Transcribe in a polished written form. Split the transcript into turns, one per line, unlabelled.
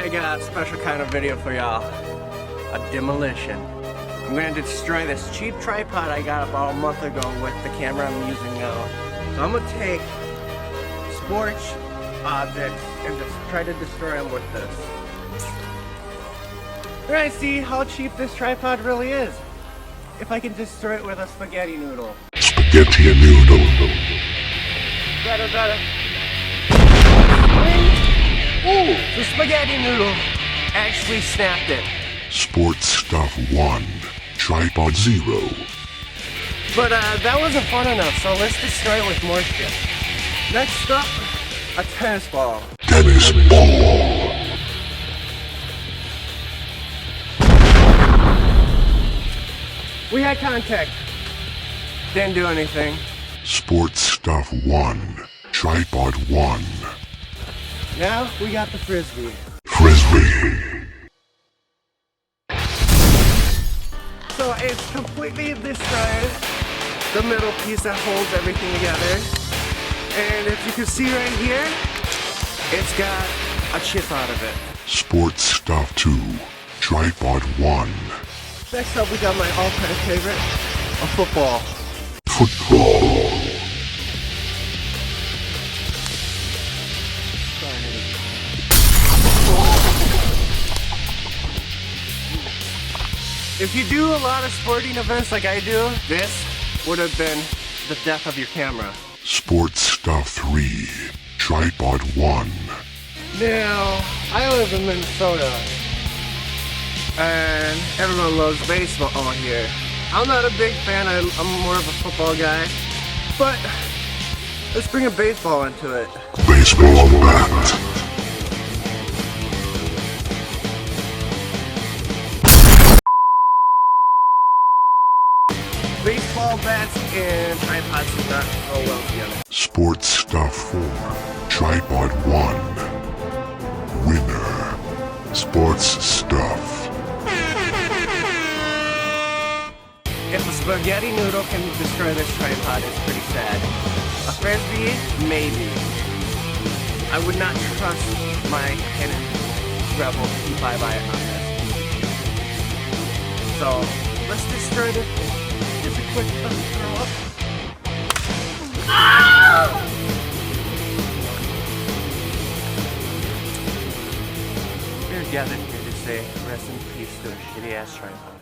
I got a special kind of video for y'all. A demolition. I'm gonna destroy this cheap tripod I got about a month ago with the camera I'm using now. So I'm gonna take sports objects and just try to destroy them with this. We're gonna see how cheap this tripod really is. If I can destroy it with a spaghetti noodle.
Spaghetti noodle.
Better. Ooh, the spaghetti noodle actually snapped it.
Sports stuff 1, tripod 0.
But that wasn't fun enough, so let's destroy it with more shit. Next up, a tennis ball.
Tennis ball.
We had contact. Didn't do anything.
Sports stuff 1, tripod 1.
Now we got the frisbee.
Frisbee.
So it's completely destroyed the middle piece that holds everything together. And if you can see right here, it's got a chip out of it.
Sports stuff 2, tripod 1.
Next up we got my all-time favorite, a football.
Football.
If you do a lot of sporting events like I do, this would have been the death of your camera.
Sports stuff 3, tripod 1.
Now, I live in Minnesota, and everyone loves baseball here. I'm not a big fan, I'm more of a football guy, but let's bring a baseball into it.
Baseball bat.
Baseball bats and tripods do not go well together.
Sports stuff 4, tripod 1. Winner. Sports stuff.
If a spaghetti noodle can destroy this tripod, it's pretty sad. A frisbee, maybe. I would not trust my Canon Rebel P5i on this. So, let's destroy this. Just a quick throw up. Ah! We're gathered here to say rest in peace to a shitty ass tripod.